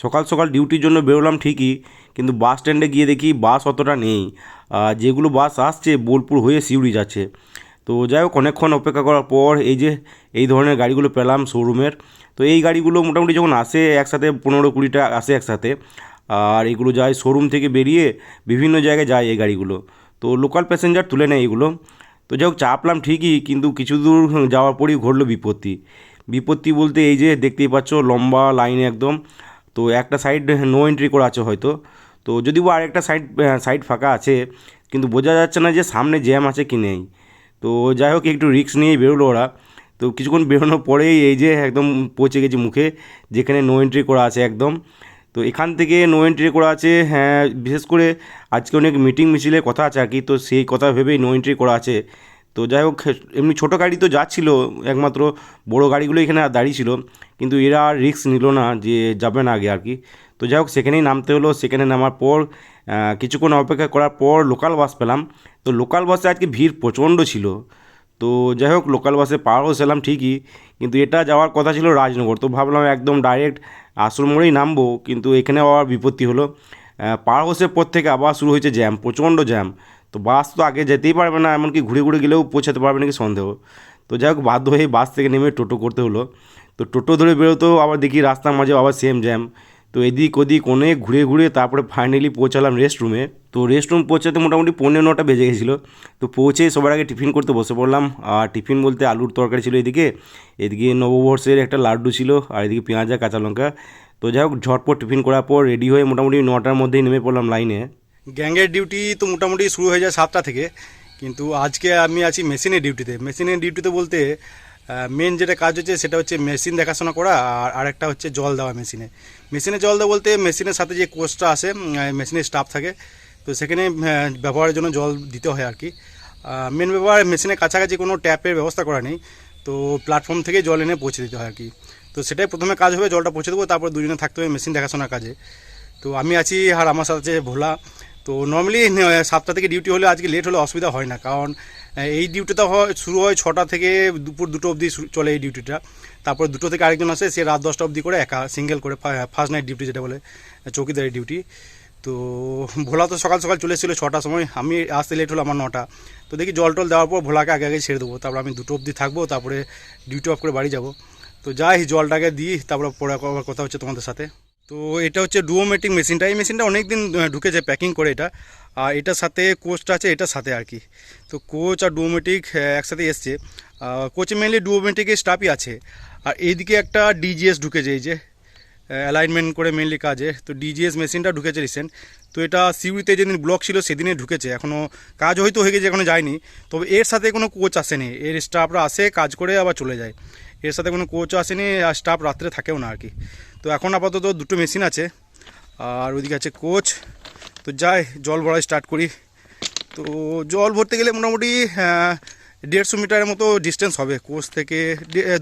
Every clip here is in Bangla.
সকাল সকাল ডিউটির জন্য বেরোলাম ঠিকই, কিন্তু বাস স্ট্যান্ডে গিয়ে দেখি বাস অতটা নেই। যেগুলো বাস আসছে বোলপুর হয়ে সিউড়ি যাচ্ছে। তো যাই হোক, অনেকক্ষণ অপেক্ষা করার পর এই ধরনের গাড়িগুলো পেলাম শোরুমের। তো এই গাড়িগুলো মোটামুটি যখন আসে একসাথে 15-20টা আসে একসাথে, আর এগুলো যায় শোরুম থেকে বেরিয়ে বিভিন্ন জায়গায় যায় এই গাড়িগুলো। তো লোকাল প্যাসেঞ্জার তুলে নেয় এগুলো। তো যাই হোক, চাপলাম ঠিকই, কিন্তু কিছু দূর যাওয়ার পরই ঘটলো বিপত্তি। বিপত্তি বলতে এই যে দেখতেই পাচ্ছ, লম্বা লাইন একদম। তো একটা সাইড নো এন্ট্রি করা আছে হয়তো, তো যদি বা আরেকটা সাইড সাইড ফাঁকা আছে, কিন্তু বোঝা যাচ্ছে না যে সামনে জ্যাম আছে কি নেই। তো যাই হোক, একটু রিস্ক নিয়েই বেরোলো ওরা। তো কিছুক্ষণ বেরোনোর পরেই এই যে একদম পৌঁছে গেছি মুখে, যেখানে নো এন্ট্রি করা আছে একদম। তো এখান থেকে নো এন্ট্রি করা আছে, হ্যাঁ, বিশেষ করে আজকে অনেক মিটিং মিছিলের কথা আছে আর কি, তো সেই কথা ভেবেই নো এন্ট্রি করা আছে। তো যাই হোক, এমনি ছোটো গাড়ি তো যাচ্ছিলো, একমাত্র বড় গাড়িগুলো এখানে দাঁড়িয়ে ছিল, কিন্তু এরা আর রিস্ক নিল না যে যাবে না আগে আর কি। তো যাই হোক, সেখানেই নামতে হলো। সেখানে নামার পর কিছুক্ষণ অপেক্ষা করার পর লোকাল বাস পেলাম। তো লোকাল বাসে আজকে ভিড় প্রচণ্ড ছিল। তো যাই হোক, লোকাল বাসে পার হয়েছিলাম ঠিকই, কিন্তু এটা যাওয়ার কথা ছিল রাজনগর। তো ভাবলাম একদম ডাইরেক্ট আশ্রম মোড়েই নামবো, কিন্তু এখানে আবার বিপত্তি হলো। পার হোসের পর থেকে আবার শুরু হয়েছে জ্যাম, প্রচণ্ড জ্যাম। তো বাস তো আগে যেতেই পারবে না, এমনকি ঘুরে ঘুরে গেলেও পৌঁছাতে পারবে নাকি সন্দেহ। তো যাই হোক, বাধ্য হয়ে বাস থেকে নেমে টোটো করতে হলো। তো টোটো ধরে বেরোতেও আবার দেখি রাস্তার মাঝে আবার সেম জ্যাম। তো এদিক ওদিক অনেক ঘুরে ঘুরে তারপরে ফাইনালি পৌঁছালাম রেস্ট রুমে। তো রেস্ট রুম পৌঁছাতে মোটামুটি 9:45 বেজে গেছিলো। তো পৌঁছে সবার আগে টিফিন করতে বসে পড়লাম। আর টিফিন বলতে আলুর তরকারি ছিল এদিকে, এদিকে নববর্ষের একটা লাড্ডু ছিল, আর এদিকে পেঁয়াজা কাঁচা লঙ্কা। তো যাই হোক, ঝটপট টিফিন করার পর রেডি হয়ে মোটামুটি 9টার মধ্যেই নেমে পড়লাম লাইনে। গ্যাংয়ের ডিউটি তো মোটামুটি শুরু হয়ে যায় 7টা থেকে, কিন্তু আজকে আমি আছি মেশিনের ডিউটিতে। মেশিনের ডিউটিতে বলতে মেন যেটা কাজ হচ্ছে সেটা হচ্ছে মেশিন দেখাশোনা করা, আর আরেকটা হচ্ছে জল দেওয়া মেশিনে। মেশিনে জল দেওয়া বলতে মেশিনের সাথে যে কোচটা আসে, মেশিনের স্টাফ থাকে, তো সেখানে ব্যবহারের জন্য জল দিতে হয় আর কি। মেন ব্যাপার, মেশিনের কাছাকাছি কোনো ট্যাপের ব্যবস্থা করা নেই, তো প্ল্যাটফর্ম থেকে জল এনে পৌঁছে দিতে হয় আর কি। তো সেটাই প্রথমে কাজ হবে, জলটা পৌঁছে দেবো, তারপর দুজনে থাকতে হবে মেশিন দেখাশোনার কাজে। তো আমি আছি, আর আমার সাথে আছে ভোলা। তো নর্মালি 7টা থেকে ডিউটি হলে আজকে লেট হলে অসুবিধা হয় না, কারণ এই ডিউটিটা শুরু হয় 6টা থেকে দুপুর 2টো অবধি চলে এই ডিউটিটা। তারপর 2টো থেকে আরেকজন আসে, সে রাত 10টা অবধি করে, একা সিঙ্গেল করে, ফার্স্ট নাইট ডিউটি যেটা বলে, চৌকিদারের ডিউটি। তো ভোলা তো সকাল সকাল চলে এসেছিলো 6টার সময়, আমি আসতে লেট হলো আমার 9টা। তো দেখি জল টল দেওয়ার পর ভোলাকে আগে আগে ছেড়ে দেবো, তারপর আমি 2টো অবধি থাকবো, তারপরে ডিউটি অফ করে বাড়ি যাব। তো যাই, জলটাকে দিই, তারপর পরে আবার কথা হচ্ছে তোমাদের সাথে। তো এটা হচ্ছে ডুওমেটিক মেশিনটা। এই মেশিনটা অনেক দিন ঢুকেছে প্যাকিং করে এটা, আর এটার সাথে কোচটা আছে এটার সাথে আর কি। তো কোচ আর ডুওমেটিক একসাথে এসছে। কোচে মেনলি ডুওমেটিকের স্টাফই আছে, আর এইদিকে একটা ডিজিএস ঢুকেছে, এই যে অ্যালাইনমেন্ট করে মেনলি কাজে। তো ডিজিএস মেশিনটা ঢুকেছে রিসেন্ট। তো এটা সিউড়িতে যেদিন ব্লক ছিল সেদিনে ঢুকেছে, এখনও কাজ হয়তো হয়ে গেছে, এখনও যায়নি। তবে এর সাথে কোনো কোচ আসেনি, এর স্টাফরা আসে, কাজ করে আবার চলে যায়। এর সাথে কোনো কোচ আসেনি, আর স্টাফ রাত্রে থাকেও না আর কি। তো এখন আপাতত 2টো মেশিন আছে, আর ওইদিকে আছে কোচ। তো যাই, জল ভরা স্টার্ট করি। তো জল ভরতে গেলে মোটামুটি 150 মিটারের মতো ডিস্টেন্স হবে কোচ থেকে,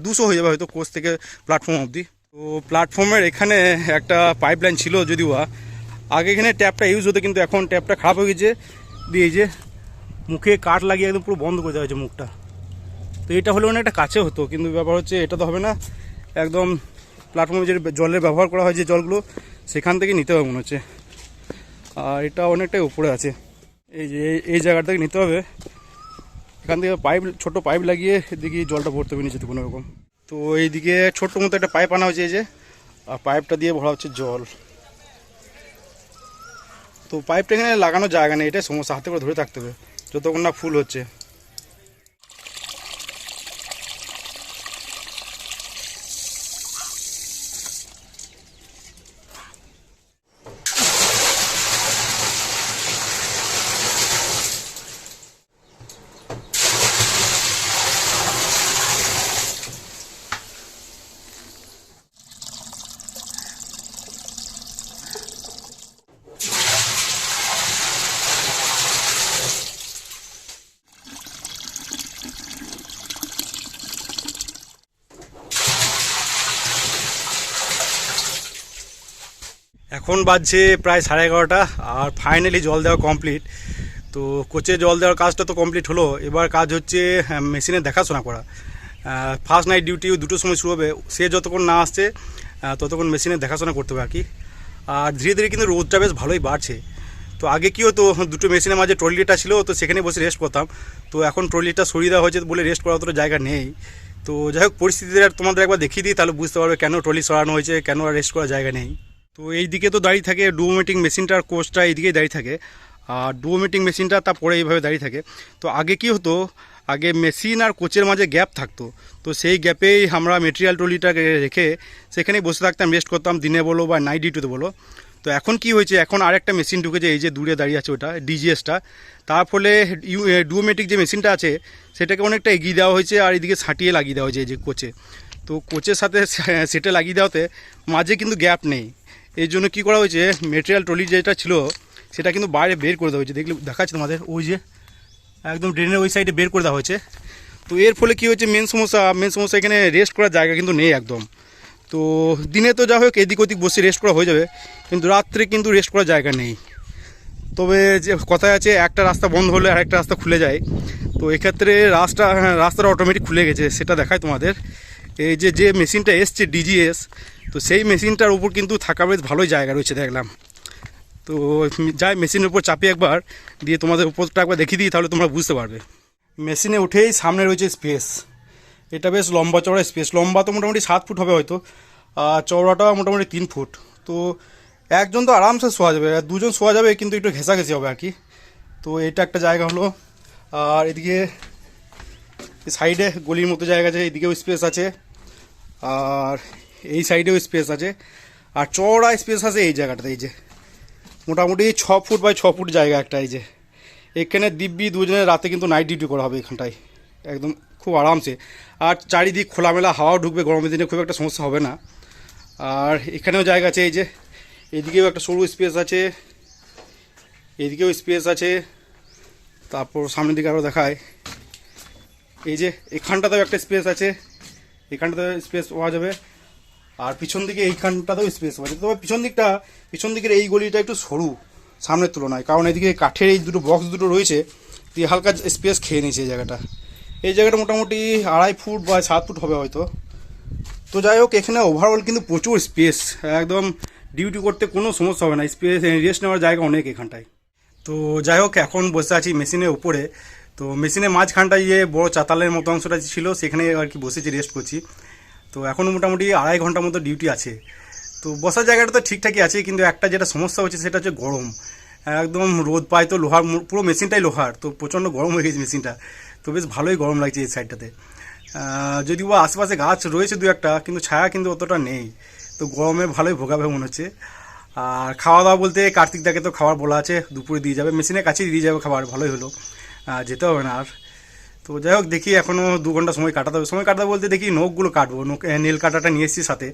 200 হয়ে যাবে হয়তো কোচ থেকে প্ল্যাটফর্ম অবধি। তো প্ল্যাটফর্মের এখানে একটা পাইপ লাইন ছিল, যদিও আগে এখানে ট্যাপটা ইউজ হতো, কিন্তু এখন ট্যাপটা খারাপ হয়ে গেছে, দিয়ে এই যে মুখে কাঠ লাগিয়ে একদম পুরো বন্ধ করে দেওয়া হয়েছে মুখটা। তো এটা হলে অনেকটা কাছে হতো, কিন্তু ব্যাপার হচ্ছে এটা তো হবে না, একদম প্ল্যাটফর্মে যে জলের ব্যবহার করা হয় যে জলগুলো, সেখান থেকে নিতে হবে মনে হচ্ছে। আর এটা অনেকটাই উপরে আছে, এই যে এই জায়গাটা থেকে নিতে হবে। এখান থেকে পাইপ, ছোটো পাইপ লাগিয়ে এদিকে জলটা ভরতে হবে নিচেতে কোনো রকম। তো এইদিকে ছোট্ট মতো একটা পাইপ আনা হয়েছে, এই যে, আর পাইপটা দিয়ে ভরা হচ্ছে জল। তো পাইপটা এখানে লাগানোর জায়গা নেই, এটাই সমস্যা, হাতে করে ধরে থাকতে হবে যতক্ষণ না ফুল হচ্ছে। এখন বাজছে প্রায় 11:30, আর ফাইনালি জল দেওয়া কমপ্লিট। তো কোচে জল দেওয়ার কাজটা তো কমপ্লিট হলো, এবার কাজ হচ্ছে মেশিনের দেখাশোনা করা। ফার্স্ট নাইট ডিউটি 2টোর সময় শুরু হবে, সে যতক্ষণ না আসছে ততক্ষণ মেশিনের দেখাশোনা করতে হবে আর কি। আর ধীরে ধীরে কিন্তু রোদটা বেশ ভালোই বাড়ছে। তো আগে কী হতো, দুটো মেশিনের মাঝে ট্রলিটা ছিল, তো সেখানে বসে রেস্ট করতাম। তো এখন ট্রলিটা সরিয়ে দেওয়া হয়েছে বলে রেস্ট করার অতটা জায়গা নেই। তো যাই হোক, পরিস্থিতিটা তোমাদের একবার দেখিয়ে দিই, তাহলে বুঝতে পারবে কেন ট্রলি সরানো হয়েছে, কেন আর রেস্ট করার জায়গা নেই। তো এই দিকে তো দাঁড়িয়ে থাকে ডুয়োমেটিক মেশিনটার কোচটা, এইদিকেই দাঁড়িয়ে থাকে। আর ডুয়োমেটিক মেশিনটা তারপরে এইভাবে দাঁড়িয়ে থাকে। তো আগে কী হতো, আগে মেশিন আর কোচের মাঝে গ্যাপ থাকতো। তো সেই গ্যাপেই আমরা মেটেরিয়াল ট্রলিটাকে রেখে সেখানেই বসে থাকতাম, রেস্ট করতাম, দিনে বলো বা নাইট ডিউটিতে বলো। তো এখন কি হয়েছে, এখন আরেকটা মেশিন ঢুকেছে, এই যে দূরে দাঁড়িয়ে আছে ওটা ডিজিএসটা। তার ফলে ডুয়োমেটিক যে মেশিনটা আছে সেটাকে অনেকটা এগিয়ে দেওয়া হয়েছে, আর এদিকে ছাঁটিয়ে লাগিয়ে দেওয়া হয়েছে এই যে কোচে। তো কোচের সাথে সেটা লাগিয়ে দেওয়াতে মাঝে কিন্তু গ্যাপ নেই। এই জন্য কী করা হয়েছে, মেটেরিয়াল ট্রলি যেটা ছিল সেটা কিন্তু বাইরে বের করে দেওয়া হয়েছে। দেখলে দেখাচ্ছে তোমাদের, ওই যে একদম ড্রেনের ওই সাইডে বের করে দেওয়া হয়েছে। তো এর ফলে কী হয়েছে, মেন সমস্যা এখানে রেস্ট করার জায়গা কিন্তু নেই একদম। তো দিনে তো যা হোক এদিক ওদিক বসে রেস্ট করা হয়ে যাবে, কিন্তু রাত্রে কিন্তু রেস্ট করার জায়গা নেই। তবে যে কথায় আছে, একটা রাস্তা বন্ধ হলে আর একটা রাস্তা খুলে যায়। তো এক্ষেত্রে রাস্তাটা অটোমেটিক খুলে গেছে, সেটা দেখায় তোমাদের। এই যে মেশিনটা এসছে ডিজিএস, তো সেই মেশিনটার উপর কিন্তু থাকা বেশ ভালোই জায়গা রয়েছে দেখলাম। তো যাই মেশিনের উপর চাপিয়ে একবার দিয়ে তোমাদের উপরটা একবার দেখিয়ে দিই, তাহলে তোমরা বুঝতে পারবে। মেশিনে উঠেই সামনে রয়েছে স্পেস। এটা বেশ লম্বা চওড়া স্পেস, লম্বা তো মোটামুটি 7 ফুট হবে হয়তো, আর চওড়াটা মোটামুটি 3 ফুট। তো একজন তো আরামসে শোয়া যাবে, আর দুজন শোয়া যাবে, কিন্তু একটু ঘেঁষাঘেঁষি হবে আর কি। তো এটা একটা জায়গা হলো। আর এদিকে সাইডে গলির মতো জায়গা আছে, এদিকেও স্পেস আছে, আর এই সাইডেও স্পেস আছে, আর চওড়া স্পেস আছে এই জায়গাটাতে। এই যে মোটামুটি 6 ফুট বাই 6 ফুট জায়গা একটা। এই যে এখানে দিব্যি দুজনের রাতে কিন্তু নাইট ডিউটি করা হবে এখানটায়, একদম খুব আরামসে। আর চারিদিক খোলামেলা হাওয়াও ঢুকবে, গরমের দিনে খুব একটা সমস্যা হবে না। আর এখানেও জায়গা আছে, এই যে এদিকেও একটা সরু স্পেস আছে, এদিকেও স্পেস আছে। তারপর সামনের দিকে আরও দেখায়, এই যে এখানটাতেও একটা স্পেস আছে, এখানটাতেও স্পেস পাওয়া যাবে। আর পিছন দিকে এইখানটাতেও স্পেস পাওয়া যাবে। তবে পিছন দিকের এই গলিটা একটু সরু সামনের তুলনায়, কারণ এদিকে কাঠের এই দুটো বক্স দুটো রয়েছে, দিয়ে হালকা স্পেস খেয়ে নিয়েছে এই জায়গাটা। এই জায়গাটা মোটামুটি 2.5 ফুট বা 7 ফুট হবে হয়তো। তো যাই হোক, এখানে ওভারঅল কিন্তু প্রচুর স্পেস, একদম ডিউটি করতে কোনো সমস্যা হবে না, স্পেস রেস্ট নেওয়ার জায়গা অনেক এখানটায়। তো যাই হোক, এখন বসে আছি মেশিনের উপরে। তো মেশিনের মাঝখানটায় যে বড় চাতালের মতো অংশটা ছিল, সেখানে আর কি বসেছি, রেস্ট করছি। তো এখনও মোটামুটি 2.5 ঘন্টার মতো ডিউটি আছে। তো বসার জায়গাটা তো ঠিকঠাকই আছে, কিন্তু একটা যেটা সমস্যা হচ্ছে সেটা হচ্ছে গরম। একদম রোদ পায়, তো লোহার, পুরো মেশিনটাই লোহার, তো প্রচণ্ড গরম হয়ে গেছে মেশিনটা। তো বেশ ভালোই গরম লাগছে এই সাইডটাতে। যদিও আশেপাশে গাছ রয়েছে দু একটা, কিন্তু ছায়া কিন্তু অতটা নেই। তো গরমে ভালোই ভোগাবে মনে হচ্ছে। আর খাওয়া দাওয়া বলতে কার্তিক দাকে তো খাবার বলা আছে, দুপুরে দিয়ে যাবে, মেশিনের কাছেই দিয়ে যাবে খাবার, ভালোই হলো, যেতে হবে না আর। তো যাই হোক, দেখি এখনও 2 ঘন্টা সময় কাটাতে হবে। সময় কাটাতে বলতে দেখি নখগুলো কাটবো, নেল কাটাটা নিয়ে এসেছি সাথে।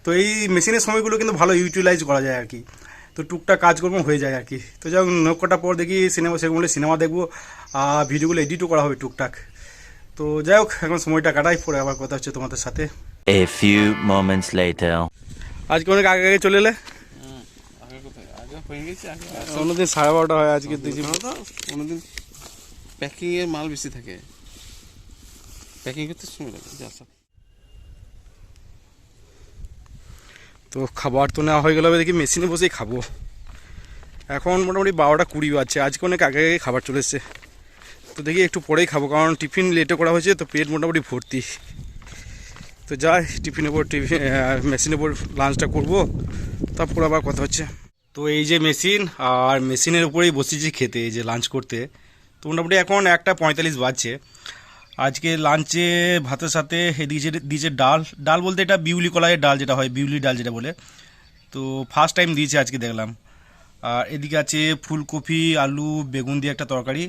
তো এই মেশিনের সময়গুলো কিন্তু ভালো ইউটিলাইজ করা যায় আর কি। তো টুকটাক কাজকর্ম হয়ে যায় আর কি। তো যাই হোক, নখ কাটার পর দেখি সিনেমা দেখবো, আর ভিডিওগুলো এডিটও করা হবে টুকটাক। তো যাই হোক, এখন সময়টা কাটাই, পরে আবার কথা হচ্ছে তোমাদের সাথে। A few moments later. আজকে অনেক আগে আগে চলে এলে। আগে কোথায়, আগে হয়ে গেছে, আগে অন্যদিন 12:30 হয়, আজকে দেখছি অন্যদিন প্যাকিংয়ের মাল বেশি থাকে, প্যাকিং করতে সময় লাগে যা সব। তো খাবার তো নেওয়া হয়ে গেল, দেখি মেশিনে বসেই খাবো। এখন মোটামুটি 12:20 বাজছে, আজকে অনেক আগে আগে খাবার চলে এসছে। তো দেখি একটু পরেই খাবো, কারণ টিফিন লেটে করা হয়েছে, তো পেট মোটামুটি ভর্তি। তো যাই মেশিনের উপর লাঞ্চটা করবো, তারপর আবার কথা হচ্ছে। তো এই যে মেশিন, আর মেশিনের উপরেই বসেছি খেতে, এই যে লাঞ্চ করতে। তো মোটামুটি এখন 1:45 বাজছে। আজকে লাঞ্চে ভাতের সাথে দিয়েছে ডাল বলতে এটা বিউলি কলাইয়ের ডাল, যেটা হয় বিউলি ডাল যেটা বলে। তো ফার্স্ট টাইম দিয়েছে আজকে দেখলাম। আর এদিকে আছে ফুলকপি, আলু, বেগুন দিয়ে একটা তরকারি।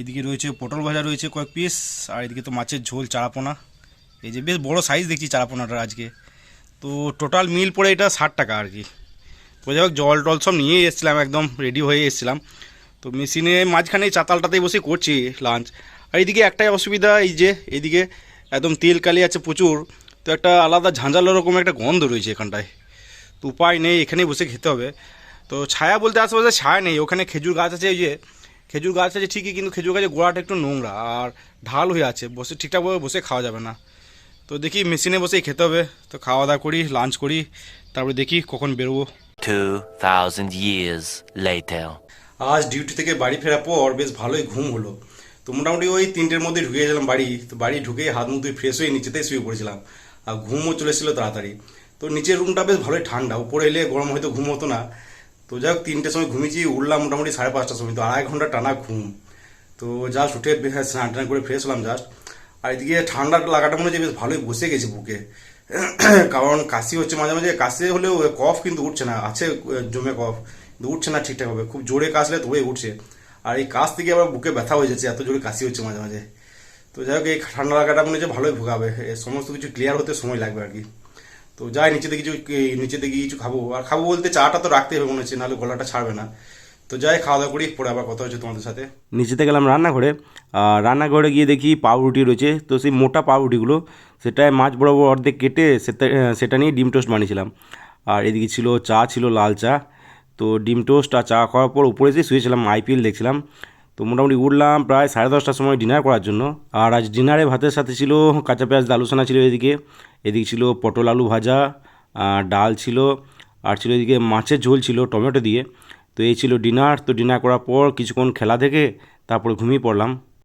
এদিকে রয়েছে পটল ভাজা রয়েছে কয়েক পিস, আর এদিকে তো মাছের ঝোল, চারাপোনা। এই যে বেশ বড় সাইজ দেখছি চারাপোনাটা আজকে। তো টোটাল মিল পড়ে এটা 60 টাকা আর কি। তো যাই হোক, জল টল সব নিয়েই এসেছিলাম, একদম রেডি হয়ে এসেছিলাম। তো মেশিনে মাঝখানে চাতালটাতেই বসে করছি লাঞ্চ। আর এইদিকে একটাই অসুবিধা, এই যে এইদিকে একদম তেল কালি আছে প্রচুর, তো একটা আলাদা ঝাঁঝালো রকম একটা গন্ধ রয়েছে এখানটায়। তো উপায় নেই, এখানেই বসে খেতে হবে। তো ছায়া বলতে আশেপাশে ছায়া নেই, ওখানে খেজুর গাছ আছে, ওই যে খেজুর গাছ আছে ঠিকই, কিন্তু খেজুর গাছের গোড়াটা একটু নোংরা আর ঢাল হয়ে আছে, বসে ঠিকঠাকভাবে বসে খাওয়া যাবে না। তো দেখি মেশিনে বসেই খেতে হবে। তো খাওয়া দাওয়া করি, লাঞ্চ করি, তারপরে দেখি কখন বেরোবো। 2,000 years later. আজ ডিউটি থেকে বাড়ি ফেরার পর বেশ ভালোই ঘুম হলো। তো মোটামুটি ওই 3টের মধ্যে ঢুকে গেছিলাম বাড়ি। তো বাড়ি ঢুকে হাত মুখ ধুয়ে ফ্রেশ হয়ে নিচেতেই শুয়ে পড়েছিলাম, আর ঘুমও চলে এসেছিলো তাড়াতাড়ি। তো নিচের রুমটা বেশ ভালোই ঠান্ডা, উপরে এলে গরম হয়তো ঘুম হতো না। তো যাই হোক 3টের সময় ঘুমিয়েছি, উঠলাম মোটামুটি 5:30টার সময়। তো 2.5 ঘন্টা টানা ঘুম। তো জাস্ট উঠে স্নান টান করে ফ্রেশ হলাম জাস্ট। আর এদিকে ঠান্ডা লাগাটা মনে হচ্ছে বেশ ভালোই বসে গেছে বুকে। কারণ কাশি হচ্ছে মাঝে মাঝে, কাশি হলেও কফ কিন্তু উঠছে না, আছে জমে কফ কিন্তু উঠছে না ঠিকঠাকভাবে। খুব জোরে কাশলে তবেই উঠছে, আর এই কাশ থেকে আবার বুকে ব্যথা হয়ে যাচ্ছে, এত জোরে কাশি হচ্ছে মাঝে মাঝে। তো যাই হোক এই ঠান্ডা লাগাটা মনে হচ্ছে ভালোই ভোগাবে, সমস্ত কিছু ক্লিয়ার হতে সময় লাগবে আর কি। তো যাই নিচেতে গিয়ে কিছু খাবো, আর খাবো বলতে চাটা তো রাখতে হবে মনে হচ্ছে, নাহলে গলাটা ছাড়বে না। তো যাই খাওয়া দাওয়া করি, পরে আবার কথা হচ্ছে তোমাদের সাথে। নিচেতে গেলাম রান্নাঘরে। আর রান্নাঘরে গিয়ে দেখি পাউরুটি রয়েছে। তো সেই মোটা পাউরুটিগুলো, সেটায় মাছ বরাবর অর্ধেক কেটে সেটা নিয়ে ডিম টোস্ট বানিয়েছিলাম। আর এদিকে ছিল চা, ছিল লাল চা। তো ডিম টোস্ট আর চা খাওয়ার পর উপরে এসে শুয়েছিলাম, আইপিএল দেখছিলাম। তো মোটামুটি উঠলাম প্রায় 10:30টার সময় ডিনার করার জন্য। আর আজ ডিনারে ভাতের সাথে ছিল কাঁচা পেঁয়াজ দিয়ে আলু সানা ছিল এদিকে, এদিকে ছিল পটল আলু ভাজা, ডাল ছিল, আর ছিল এদিকে মাছের ঝোল ছিল টমেটো দিয়ে। তো এই ছিল ডিনার। তো ডিনার করার পর কিছুক্ষণ খেলা দেখে তারপরে ঘুমিয়ে পড়লাম।